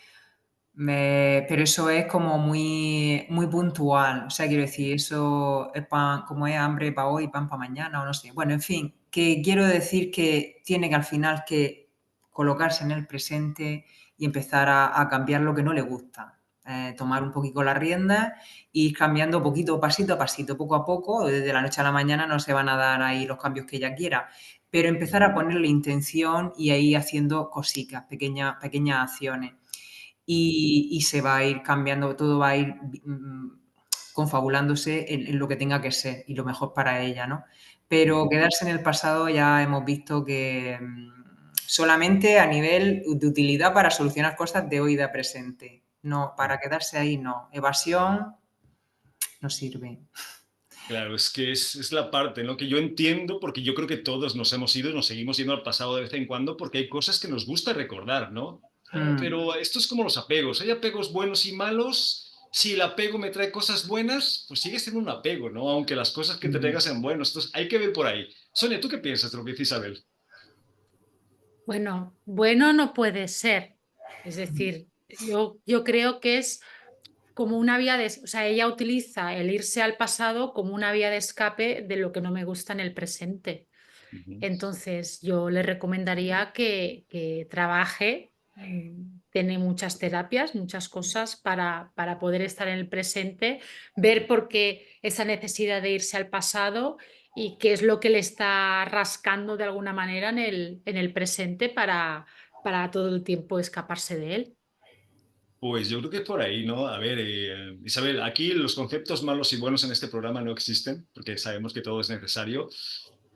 Pero eso es como muy, muy puntual. O sea, quiero decir, eso es pan, como es hambre para hoy, pan para mañana, o no sé. Bueno, en fin, que quiero decir que tiene que al final que colocarse en el presente y empezar a cambiar lo que no le gusta. Tomar un poquito la rienda y ir cambiando poquito, pasito a pasito, poco a poco. Desde la noche a la mañana no se van a dar ahí los cambios que ella quiera, pero empezar a ponerle intención y ahí haciendo cositas, pequeñas acciones. Y se va a ir cambiando, todo va a ir confabulándose en lo que tenga que ser y lo mejor para ella, ¿no? Pero quedarse en el pasado ya hemos visto que solamente a nivel de utilidad para solucionar cosas de hoy y de presente. No, para quedarse ahí no. Evasión no sirve. Claro, es que es la parte, ¿no? Que yo entiendo, porque yo creo que todos nos hemos ido y nos seguimos yendo al pasado de vez en cuando, porque hay cosas que nos gusta recordar, ¿no? Pero esto es como los apegos. Hay apegos buenos y malos. Si el apego me trae cosas buenas, pues sigue siendo un apego, ¿no? Aunque las cosas que te traigan sean buenas. Entonces hay que ver por ahí. Sonia, ¿tú qué piensas de lo que dice Isabel? Bueno, bueno no puede ser. Es decir, yo creo que es como una vía de, o sea, ella utiliza el irse al pasado como una vía de escape de lo que no me gusta en el presente. Ujú. Entonces, yo le recomendaría que trabaje, tiene muchas terapias, muchas cosas para poder estar en el presente, ver por qué esa necesidad de irse al pasado y qué es lo que le está rascando de alguna manera en el presente para todo el tiempo escaparse de él. Pues yo creo que es por ahí, ¿no? A ver, Isabel, aquí los conceptos malos y buenos en este programa no existen, porque sabemos que todo es necesario.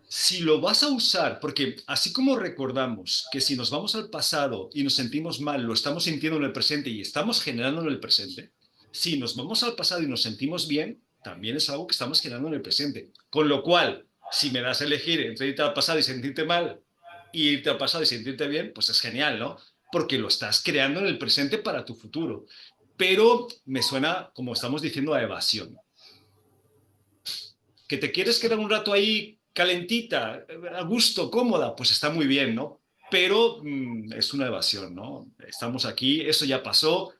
Si lo vas a usar, porque así como recordamos que si nos vamos al pasado y nos sentimos mal, lo estamos sintiendo en el presente y estamos generando en el presente, si nos vamos al pasado y nos sentimos bien, también es algo que estamos generando en el presente. Con lo cual, si me das a elegir entre irte al pasado y sentirte mal y irte al pasado y sentirte bien, pues es genial, ¿no? Porque lo estás creando en el presente para tu futuro. Pero me suena, como estamos diciendo, a evasión. Que te quieres quedar un rato ahí calentita, a gusto, cómoda, pues está muy bien, ¿no? Pero es una evasión, ¿no? Estamos aquí, eso ya pasó,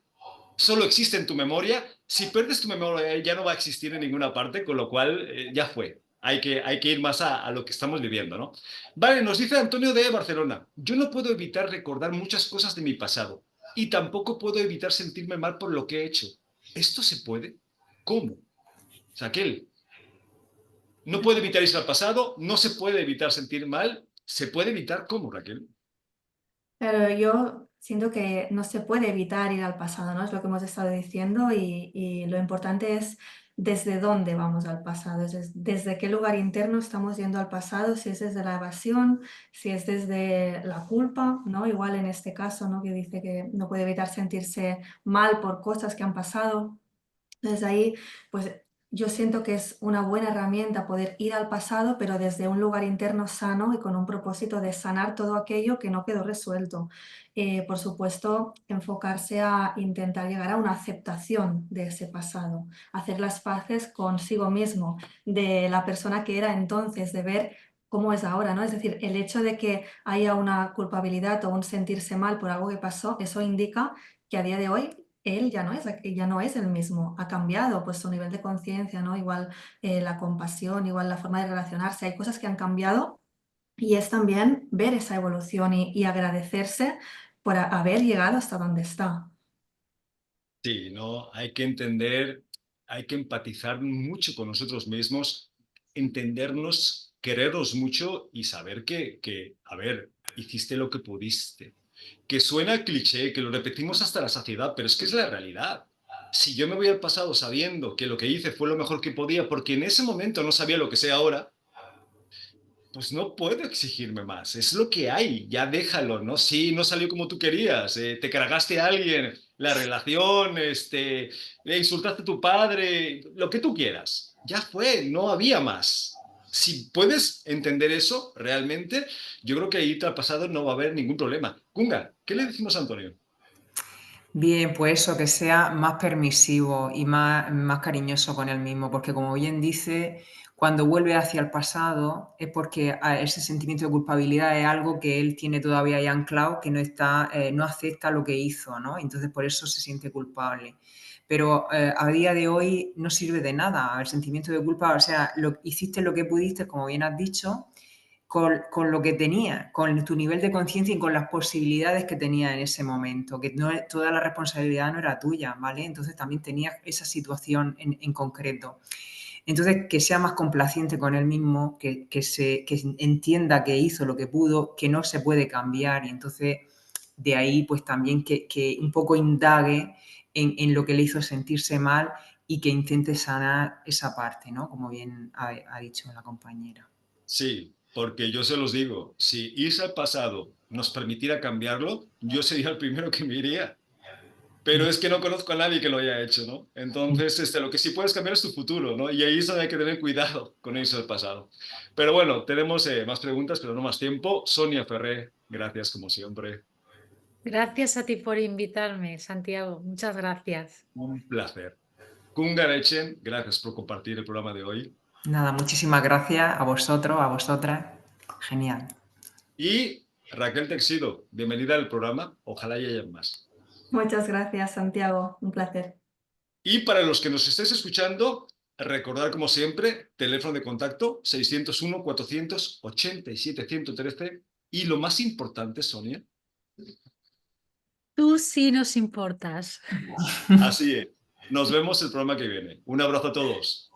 solo existe en tu memoria. Si pierdes tu memoria ya no va a existir en ninguna parte, con lo cual ya fue. Hay que ir más a lo que estamos viviendo, ¿no? Vale, nos dice Antonio de Barcelona. Yo no puedo evitar recordar muchas cosas de mi pasado y tampoco puedo evitar sentirme mal por lo que he hecho. ¿Esto se puede? ¿Cómo? Saquel, no puede evitar irse al pasado, no se puede evitar sentir mal. ¿Se puede evitar cómo, Raquel? Pero yo siento que no se puede evitar ir al pasado, ¿no? Es lo que hemos estado diciendo y lo importante es desde dónde vamos al pasado, desde qué lugar interno estamos yendo al pasado, si es desde la evasión, si es desde la culpa, ¿no? Igual en este caso, ¿no? Que dice que no puede evitar sentirse mal por cosas que han pasado. Entonces ahí, pues yo siento que es una buena herramienta poder ir al pasado, pero desde un lugar interno sano y con un propósito de sanar todo aquello que no quedó resuelto. Por supuesto, enfocarse a intentar llegar a una aceptación de ese pasado, hacer las paces consigo mismo, de la persona que era entonces, de ver cómo es ahora, ¿no? Es decir, el hecho de que haya una culpabilidad o un sentirse mal por algo que pasó, eso indica que a día de hoy él ya no es el mismo, ha cambiado pues su nivel de conciencia, ¿no? Igual la compasión, igual la forma de relacionarse, hay cosas que han cambiado y es también ver esa evolución y agradecerse por haber llegado hasta donde está. Sí, ¿no? Hay que entender, hay que empatizar mucho con nosotros mismos, entendernos, querernos mucho y saber a ver, hiciste lo que pudiste. Que suena cliché, que lo repetimos hasta la saciedad, pero es que es la realidad. Si yo me voy al pasado sabiendo que lo que hice fue lo mejor que podía, porque en ese momento no sabía lo que sé ahora, pues no puedo exigirme más, es lo que hay, ya déjalo, ¿no? Sí, no salió como tú querías, te cargaste a alguien, la relación, le insultaste a tu padre, lo que tú quieras, ya fue, no había más. Si puedes entender eso realmente, yo creo que ahí al pasado no va a haber ningún problema. Kunga, ¿qué le decimos a Antonio? Bien, pues eso, que sea más permisivo y más cariñoso con él mismo, porque como bien dice, cuando vuelve hacia el pasado es porque ese sentimiento de culpabilidad es algo que él tiene todavía ahí anclado, que no acepta lo que hizo, ¿no? Entonces por eso se siente culpable. Pero a día de hoy no sirve de nada el sentimiento de culpa, o sea, hiciste lo que pudiste, como bien has dicho, con lo que tenía, con tu nivel de conciencia y con las posibilidades que tenía en ese momento, que no, toda la responsabilidad no era tuya, ¿vale? Entonces también tenías esa situación en concreto. Entonces, que sea más complaciente con él mismo, que entienda que hizo lo que pudo, que no se puede cambiar y entonces de ahí pues también que un poco indague en lo que le hizo sentirse mal y que intente sanar esa parte, ¿no? Como bien ha dicho la compañera. Sí, porque yo se los digo, si irse al pasado nos permitiera cambiarlo, yo sería el primero que me iría. Pero es que no conozco a nadie que lo haya hecho, ¿no? Entonces, lo que sí puedes cambiar es tu futuro, ¿no? Y ahí es donde hay que tener cuidado con irse al pasado. Pero bueno, tenemos más preguntas, pero no más tiempo. Sonia Ferré, gracias como siempre. Gracias a ti por invitarme, Santiago. Muchas gracias. Un placer. Kunga Lechen, gracias por compartir el programa de hoy. Nada, muchísimas gracias a vosotros, a vosotras. Genial. Y Raquel Texido, bienvenida al programa. Ojalá y haya más. Muchas gracias, Santiago. Un placer. Y para los que nos estéis escuchando, recordar como siempre, teléfono de contacto 601-487-113 y lo más importante, Sonia. Tú sí nos importas. Así es. Nos vemos el programa que viene. Un abrazo a todos.